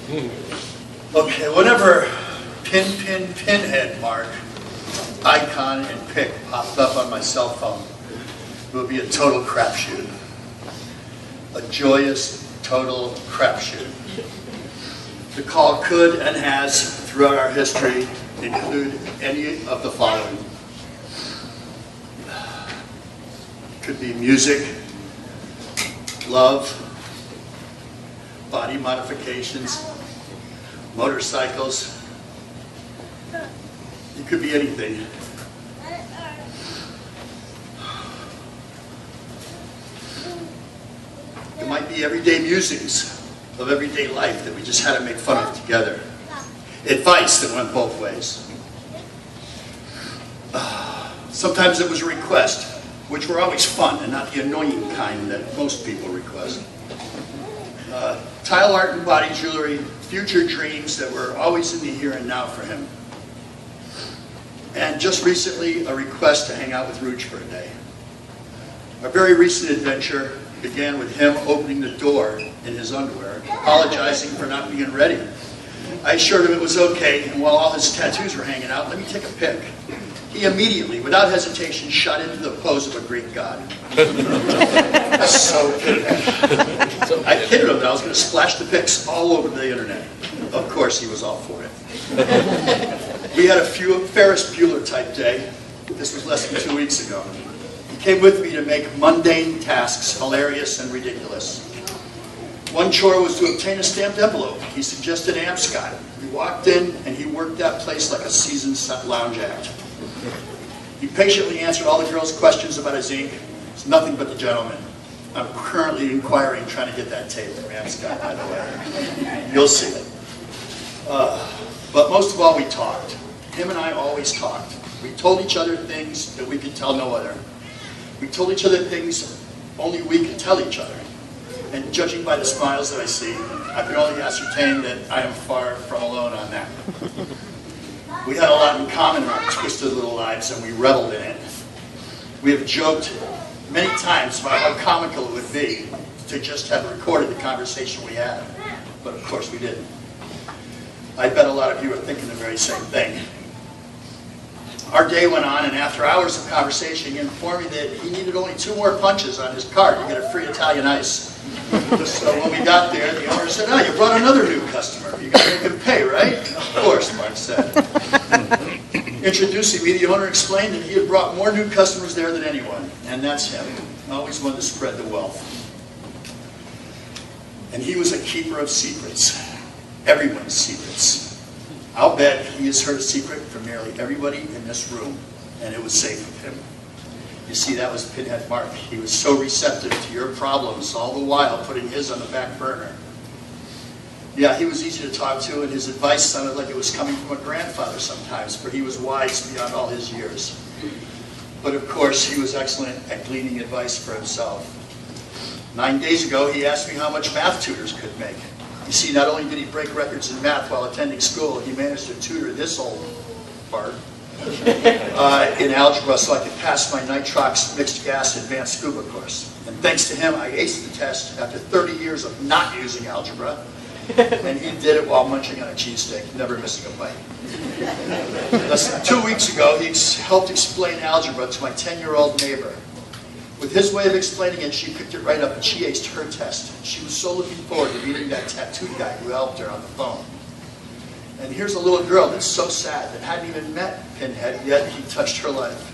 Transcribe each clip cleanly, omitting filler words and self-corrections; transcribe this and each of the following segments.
Okay, whenever Pinhead Mark, icon and pic popped up on my cell phone, it would be a total crapshoot. A joyous, total crapshoot. The call could and has, throughout our history, include any of the following. Could be music, love, body modifications, motorcycles. It could be anything. It might be everyday musings of everyday life that we just had to make fun of together. Advice that went both ways. Sometimes it was a request, which were always fun and not the annoying kind that most people request. Tile art and body jewelry, future dreams that were always in the here and now for him. And just recently, a request to hang out with Rucci for a day. Our very recent adventure began with him opening the door in his underwear, apologizing for not being ready. I assured him it was okay, and while all his tattoos were hanging out, let me take a pic. He immediately, without hesitation, shot into the pose of a Greek god. So I kidded him that I was going to splash the pics all over the internet. Of course, he was all for it. We had a Ferris Bueller type day. This was less than 2 weeks ago. He came with me to make mundane tasks hilarious and ridiculous. One chore was to obtain a stamped envelope. He suggested Amscott. We walked in, and he worked that place like a seasoned lounge act. He patiently answered all the girls' questions about his ink. It's nothing but the gentleman. I'm currently inquiring, trying to get that tape from Amscott, by the way. You'll see it. But most of all, we talked. Him and I always talked. We told each other things that we could tell no other. We told each other things only we could tell each other. And judging by the smiles that I see, I can only ascertain that I am far from alone on that. We had a lot in common in our twisted little lives, and we reveled in it. We have joked many times about how comical it would be to just have recorded the conversation we had. But of course we didn't. I bet a lot of you are thinking the very same thing. Our day went on, and after hours of conversation, he informed me that he needed only 2 more punches on his card to get a free Italian ice. So when we got there, the owner said, "Oh, you brought another new customer. You got to make him pay, right?" "Of course," Mark said. Introducing me, the owner explained that he had brought more new customers there than anyone, and that's him. Always wanted to spread the wealth. And he was a keeper of secrets. Everyone's secrets. I'll bet he has heard a secret from nearly everybody in this room, and it was safe with him. You see, that was Pinhead Mark. He was so receptive to your problems, all the while putting his on the back burner. Yeah, he was easy to talk to, and his advice sounded like it was coming from a grandfather sometimes, for he was wise beyond all his years. But of course, he was excellent at gleaning advice for himself. 9 days ago, he asked me how much math tutors could make. You see, not only did he break records in math while attending school, he managed to tutor this old fart in algebra so I could pass my nitrox mixed gas advanced scuba course. And thanks to him, I aced the test after 30 years of not using algebra. And he did it while munching on a cheesesteak, never missing a bite. Less than 2 weeks ago, he helped explain algebra to my 10-year-old neighbor. With his way of explaining it, she picked it right up and she aced her test. She was so looking forward to meeting that tattooed guy who helped her on the phone. And here's a little girl that's so sad that hadn't even met Pinhead, yet he touched her life.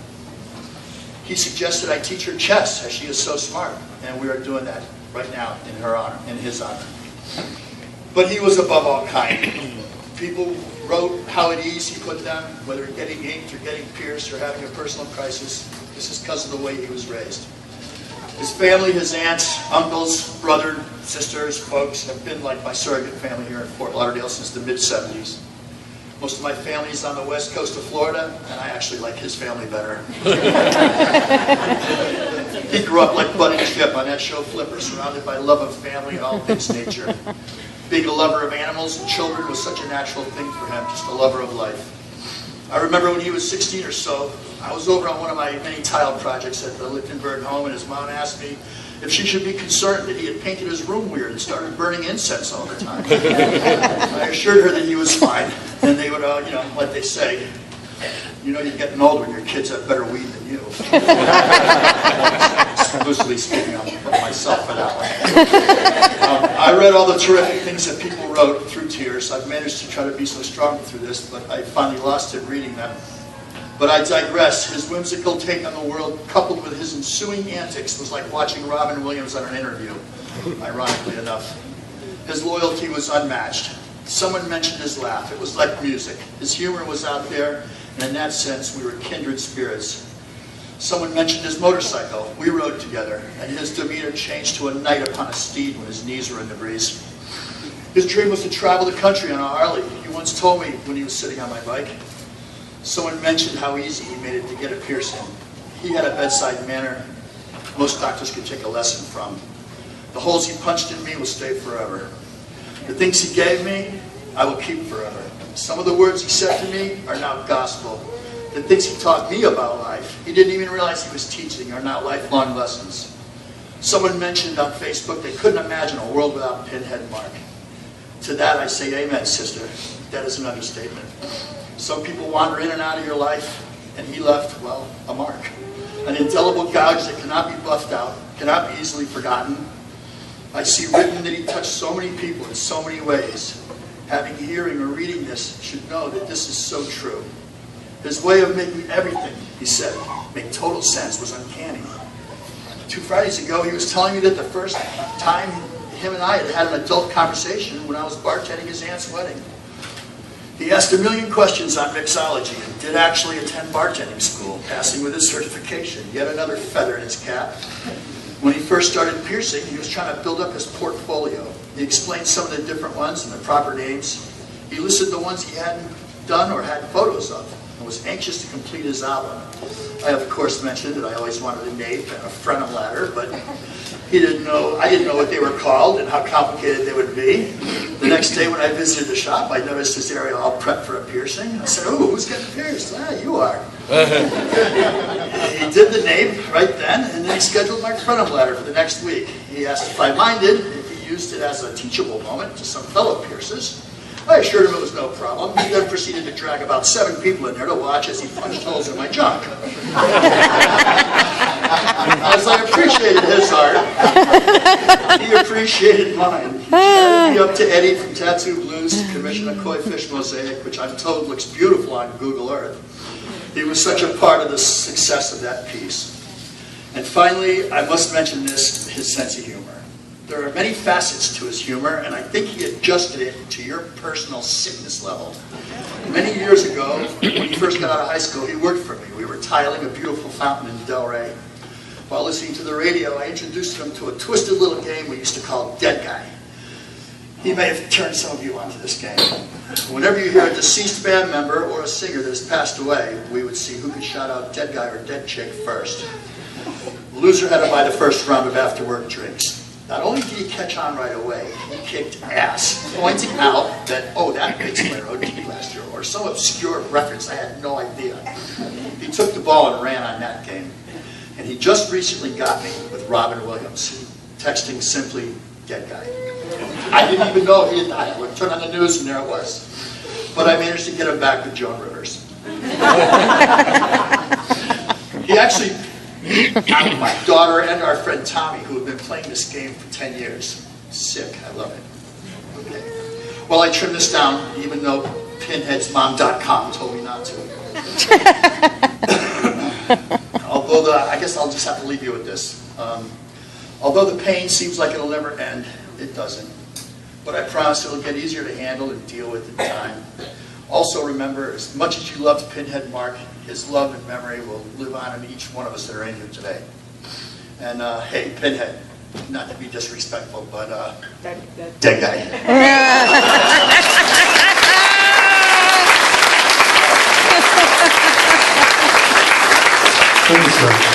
He suggested I teach her chess, as she is so smart, and we are doing that right now in her honor, in his honor. But he was above all kind. People wrote how at ease he put them, whether getting inked or getting pierced or having a personal crisis. This is because of the way he was raised. His family, his aunts, uncles, brother, sisters, folks, have been like my surrogate family here in Fort Lauderdale since the mid-70s. Most of my family is on the west coast of Florida, and I actually like his family better. He grew up like Bud and Chip on that show Flipper, surrounded by love of family and all things nature. Being a lover of animals and children was such a natural thing for him, just a lover of life. I remember when he was 16 or so, I was over on one of my many tile projects at the Lichtenberg home, and his mom asked me if she should be concerned that he had painted his room weird and started burning incense all the time. I assured her that he was fine, and they would, you know, like they say, you know you're getting old when your kids have better weed than you. Loosely speaking of myself for that one. I read all the terrific things that people wrote through tears. I've managed to try to be so strong through this, but I finally lost it reading them. But I digress. His whimsical take on the world, coupled with his ensuing antics, was like watching Robin Williams on an interview, ironically enough. His loyalty was unmatched. Someone mentioned his laugh. It was like music. His humor was out there, and in that sense, we were kindred spirits. Someone mentioned his motorcycle. We rode together, and his demeanor changed to a knight upon a steed when his knees were in the breeze. His dream was to travel the country on a Harley. He once told me when he was sitting on my bike. Someone mentioned how easy he made it to get a piercing. He had a bedside manner most doctors could take a lesson from. The holes he punched in me will stay forever. The things he gave me, I will keep forever. Some of the words he said to me are now gospel. The things he taught me about life, he didn't even realize he was teaching, are now lifelong lessons. Someone mentioned on Facebook they couldn't imagine a world without Pinhead Mark. To that I say amen, sister. That is an understatement. Some people wander in and out of your life, and he left, well, a mark. An indelible gouge that cannot be buffed out, cannot be easily forgotten. I see written that he touched so many people in so many ways. Having hearing or reading this should know that this is so true. His way of making everything, he said, make total sense was uncanny. 2 Fridays ago, he was telling me that the first time him and I had had an adult conversation when I was bartending his aunt's wedding. He asked a million questions on mixology and did actually attend bartending school, passing with his certification, yet another feather in his cap. When he first started piercing, he was trying to build up his portfolio. He explained some of the different ones and the proper names. He listed the ones he hadn't done or had photos of, and was anxious to complete his album. I, of course, mentioned that I always wanted a nape and a frenum ladder, but I didn't know what they were called and how complicated they would be. The next day when I visited the shop, I noticed his area all prepped for a piercing. I said, "Ooh, who's getting pierced?" "Ah, you are." He did the nape right then, and then he scheduled my frenum ladder for the next week. He asked if I minded if he used it as a teachable moment to some fellow piercers. I assured him it was no problem. He then proceeded to drag about 7 people in there to watch as he punched holes in my junk. As I appreciated his art, he appreciated mine. He chatted me up to Eddie from Tattoo Blues to commission a koi fish mosaic, which I'm told looks beautiful on Google Earth. He was such a part of the success of that piece. And finally, I must mention this, his sense of humor. There are many facets to his humor, and I think he adjusted it to your personal sickness level. Many years ago, when he first got out of high school, he worked for me. We were tiling a beautiful fountain in Delray. While listening to the radio, I introduced him to a twisted little game we used to call Dead Guy. He may have turned some of you onto this game. Whenever you hear a deceased band member or a singer that has passed away, we would see who could shout out Dead Guy or Dead Chick first. The loser had to buy the first round of after-work drinks. Not only did he catch on right away, he kicked ass, pointing out that, oh, that makes my OT last year, or some obscure reference I had no idea. He took the ball and ran on that game. And he just recently got me with Robin Williams, texting simply, "Dead Guy." I didn't even know he had died. I would turn on the news and there it was. But I managed to get him back with Joan Rivers. He actually got my daughter and our friend Tommy, who have been playing this game for 10 years. Sick, I love it. Okay. Well, I trimmed this down, even though pinheadsmom.com told me not to. Although I guess I'll just have to leave you with this. Although the pain seems like it'll never end, it doesn't. But I promise it'll get easier to handle and deal with in time. Also remember, as much as you loved Pinhead Mark, his love and memory will live on in each one of us that are in here today. And hey, Pinhead, not to be disrespectful, but dead guy. Thank you, sir.